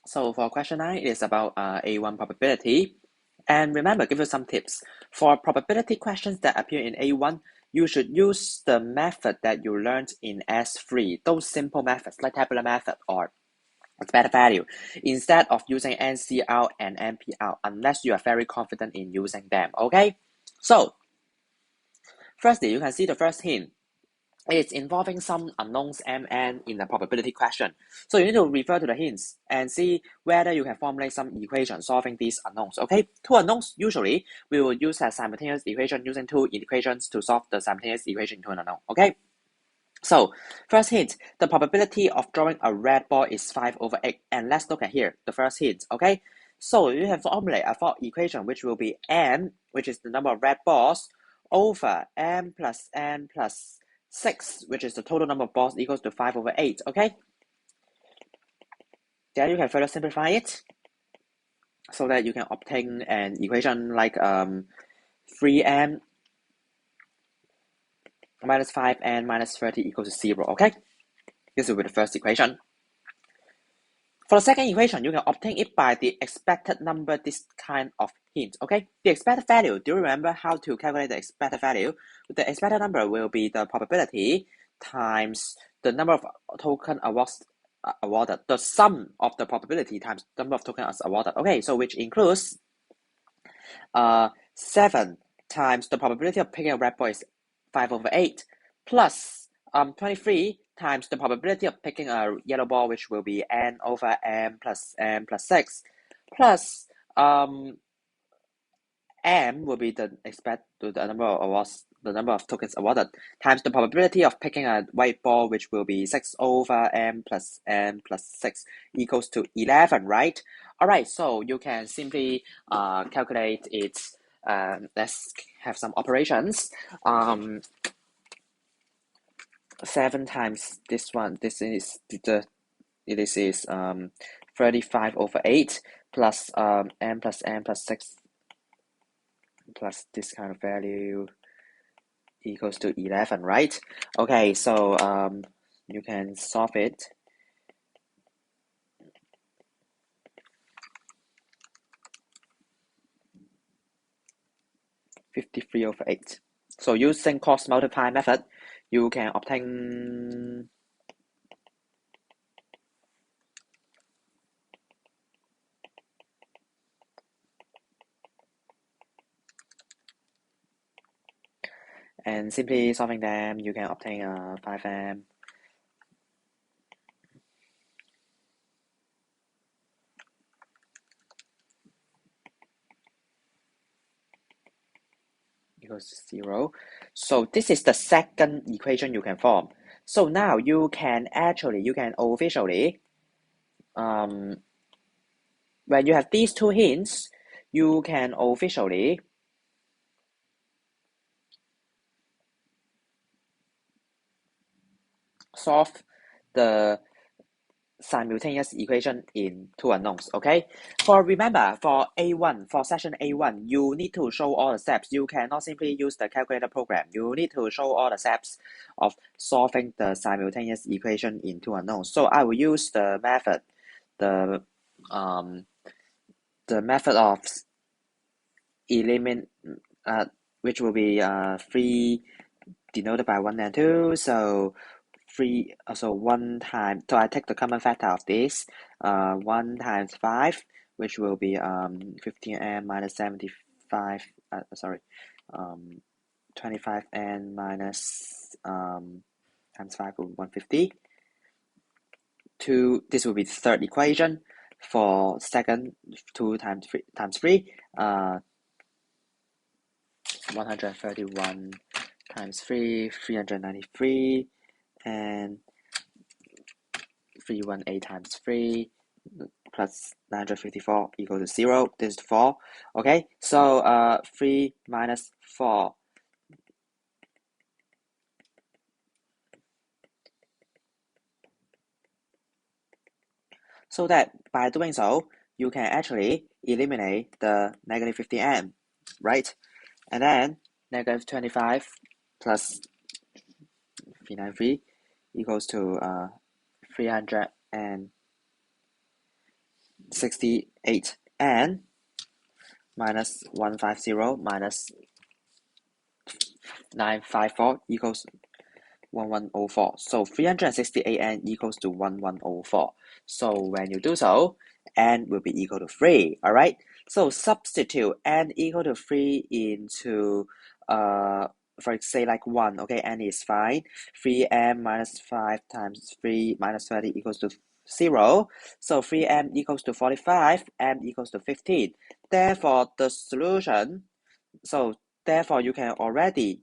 So for question 9, it is about A1 probability. And remember, give you some tips. For probability questions that appear in A1, you should use the method that you learned in S3, those simple methods like tabular method or expected value, instead of using NCR and NPR, unless you are very confident in using them, okay? So, firstly, you can see the first hint. It's involving some unknowns MN in the probability question. So you need to refer to the hints and see whether you can formulate some equation solving these unknowns. Okay, two unknowns, usually we will use a simultaneous equation using two equations to solve the simultaneous equation to an unknown. Okay, so first hint, the probability of drawing a red ball is 5/8. And let's look at here, the first hint. Okay, so you have formulate a fourth equation which will be n, which is the number of red balls, over n plus 6, which is the total number of balls equals to 5/8. Okay, then you can further simplify it so that you can obtain an equation like 3n minus 5n minus 30 equals to 0. Okay, this will be the first equation. For the second equation, you can obtain it by the expected number, this kind of hint, okay? The expected value, do you remember how to calculate the expected value? The expected number will be the probability times the number of token awards awarded, the sum of the probability times the number of tokens awarded, okay? So which includes 7 times the probability of picking a red ball is 5/8 plus 23 times the probability of picking a yellow ball, which will be n over n plus 6 plus m will be the number of awards, the number of tokens awarded, times the probability of picking a white ball, which will be 6 over n plus 6 equals to 11, right? All right, so you can simply calculate it. Let's have some operations. 7 times this one, this is the this is 35/8 plus n plus 6 plus this kind of value equals to 11, right? Okay, so you can solve it. (53/8). So using cross multiply method, you can obtain and simply solving them, you can obtain 5m equals to 0. So this is the second equation you can form. So now you can officially, when you have these two hints, you can officially solve the simultaneous equation in two unknowns, okay? Remember, for A1, for section A1, you need to show all the steps. You cannot simply use the calculator program. You need to show all the steps of solving the simultaneous equation in two unknowns. So I will use the method, the method of eliminate, which will be 3 denoted by 1 and 2. So 1 times, so I take the common factor of this, 1 times 5, which will be 15n minus 75, 25n minus times 5 will be 150. This will be the third equation. For second, 2 times 3, 131 times 3, 393, and 318 times 3 plus 954 equal to 0. This is 4. Okay, so 3 minus 4. So that by doing so, you can actually eliminate the negative 50m, right? And then negative 25 plus 393 equals to 300 and 368n minus 150 minus 954 equals 1104. So 368n equals to 1104. So when you do so, n will be equal to 3. All right. So substitute n equal to 3 into for say like 1. Okay, n is fine. 3m minus 5 times 3 minus 30 equals to 0. So 3m equals to 45, m equals to 15. Therefore, the solution, so therefore you can already,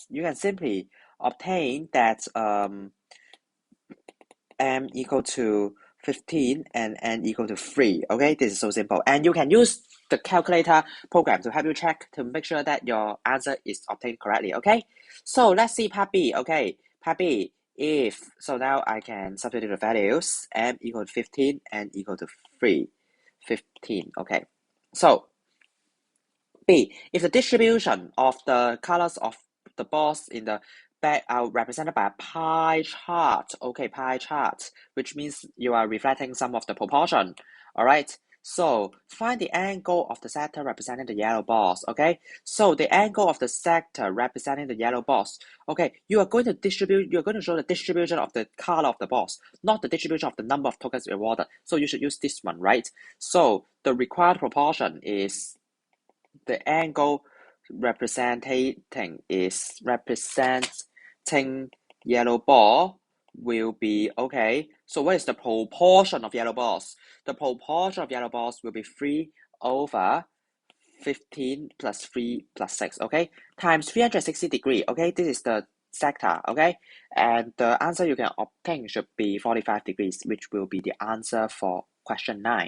you can simply obtain that m equal to 15 and n equal to 3. Okay, this is so simple. And you can use the calculator program to help you check to make sure that your answer is obtained correctly. Okay, so let's see part B. Okay, part B, if, so now I can substitute the values, m equal to 15, n equal to 3. 15, okay. So B, if the distribution of the colors of the balls in the bag are represented by a pie chart, okay, pie chart, which means you are reflecting some of the proportion, all right? So find the angle of the sector representing the yellow balls, okay? So the angle of the sector representing the yellow balls, okay, you're going to show the distribution of the color of the balls, not the distribution of the number of tokens rewarded. So you should use this one, right? So the required proportion is the angle representing yellow ball will be, okay, so what is the proportion of yellow balls? The proportion of yellow balls will be 3 over 15 plus 3 plus 6, okay, times 360 degree, okay, this is the sector, okay, and the answer you can obtain should be 45 degrees, which will be the answer for question 9.